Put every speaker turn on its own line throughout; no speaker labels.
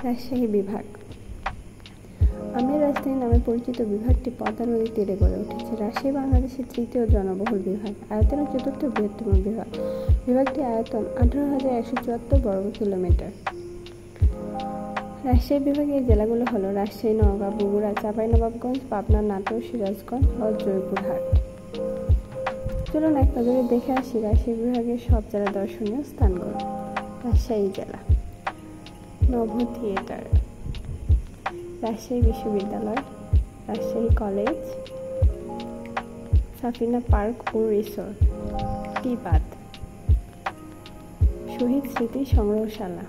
রাজশাহী বিভাগ। আমের রাজধানী নামে পরিচিত বিভাগটি পদ্মা নদীর তীরে গড়ে উঠেছে। রাজশাহী বাংলাদেশের তৃতীয় জনবহুল বিভাগ, আয়তনে চতুর্থ বৃহত্তম বিভাগ। বিভাগটির আয়তন 18,174 বর্গ কিলোমিটার। রাজশাহী বিভাগের জেলাগুলো হলো রাজশাহী, নওগাঁ, বগুড়া, চাঁপাইনবাবগঞ্জ, পাবনা, নাটোর, সিরাজগঞ্জ ও জয়পুরহাট। চলুন এক নজরে দেখে আসি রাজশাহী বিভাগের সব জেলা দর্শনীয় স্থানগুলো। রাজশাহী জেলা। নভ থিয়েটার, রাজশাহী বিশ্ববিদ্যালয়, রাজশাহী কলেজ, সাফিনা পার্ক ও রিসোর্ট, টি বাঁধ, শহীদ স্মৃতি সংগ্রহশালা,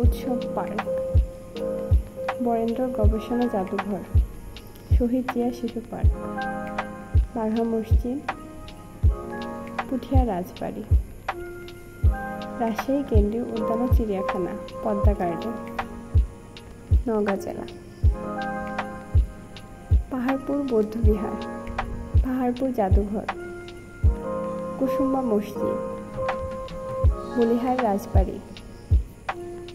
উৎসব পার্ক, বরেন্দ্র গবেষণা জাদুঘর, শহীদ জিয়া শিশু পার্ক, বাঘা মসজিদ, পুঠিয়া রাজবাড়ি, রাজশাহী কেন্দ্রীয় উদ্যান ও চিড়িয়াখানা, পদ্মা গার্ডেন। নওগাঁ জেলা। পাহাড়পুর বৌদ্ধবিহার, পাহাড়পুর জাদুঘর, কুসুম্বা মসজিদ, বলিহার রাজবাড়ি,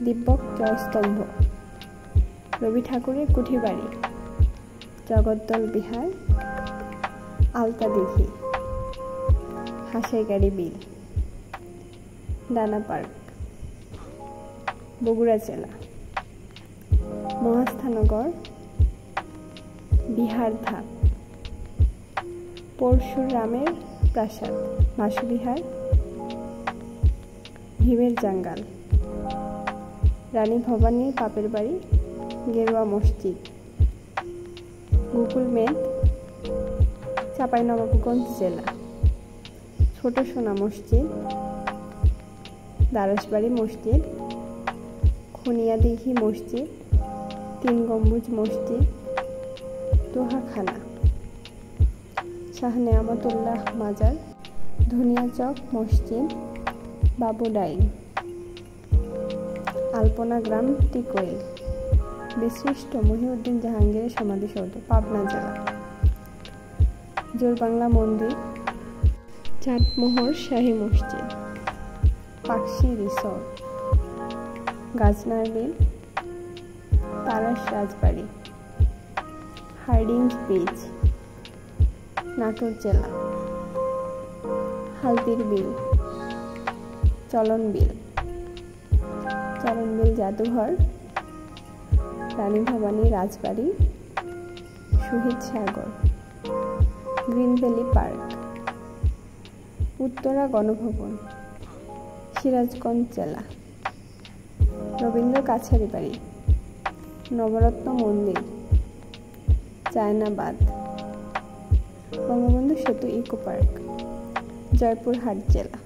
দিব্যক জয়স্তম্ভ, রবি ঠাকুরের কুঠিবাড়ি, জগদ্দল বিহার, আলতা দিঘি, হাসাইগাড়ি বিল, ডানা পার্ক। বগুড়া জেলা। মহাস্থানগর, বিহার ধাপ, পরশুরামের প্রাসাদ, বাসুবিহার, ভীমের জাঙ্গাল, রানী ভবানীর বাপের বাড়ি, গেরুয়া মসজিদ, গোকুলমেদ, চাঁপাইনবাবগঞ্জ জেলা। ছোট সোনা মসজিদ, দারাসবাড়ি মসজিদ, খুনিয়াদিঘি মসজিদ, তিন গম্বুজ মসজিদ, দোহাখানা, শাহ নেয়ামতুল্লাহ মাজার, ধনিয়াচক মসজিদ, বাবুডাইন, আলপনা গ্রাম, টিকোয়েল, বিশিষ্ট মহিউদ্দিন জাহাঙ্গীরের সমাধিসৌধ, পাবনা জেলা। জোরবাংলা মন্দির, চাটমোহর শাহী মসজিদ, পাকশি রিসোর্ট, গাজনার বিল, তারাস রাজবাড়ি, হার্ডিঞ্জ ব্রিজ, নাটোর জেলা। হালদির বিল, চলন বিল জাদুঘর, রানী ভবানী রাজবাড়ি, Shahid Sagar, green valley park, Uttara Ganabhaban, Sirajganj জেলা। রবীন্দ্র কাছারি বাড়ি, নবরত্ন মন্দির, চায়নাবাদ, বঙ্গবন্ধু সেতু ইকো পার্ক, জয়পুরহাট জেলা।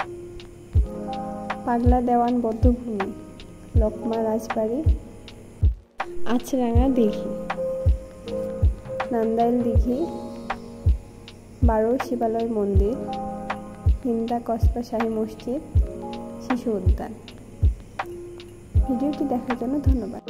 পাগলা দেওয়ান বৌদ্ধভূমি, লকমা রাজবাড়ি, আচরাঙা দিঘি, নান্দাইল দিঘি, বারো শিবালয় মন্দির, হিন্দা কসবা শাহী মসজিদ, শিশু উদ্যান। ভিডিওটি দেখার জন্য ধন্যবাদ।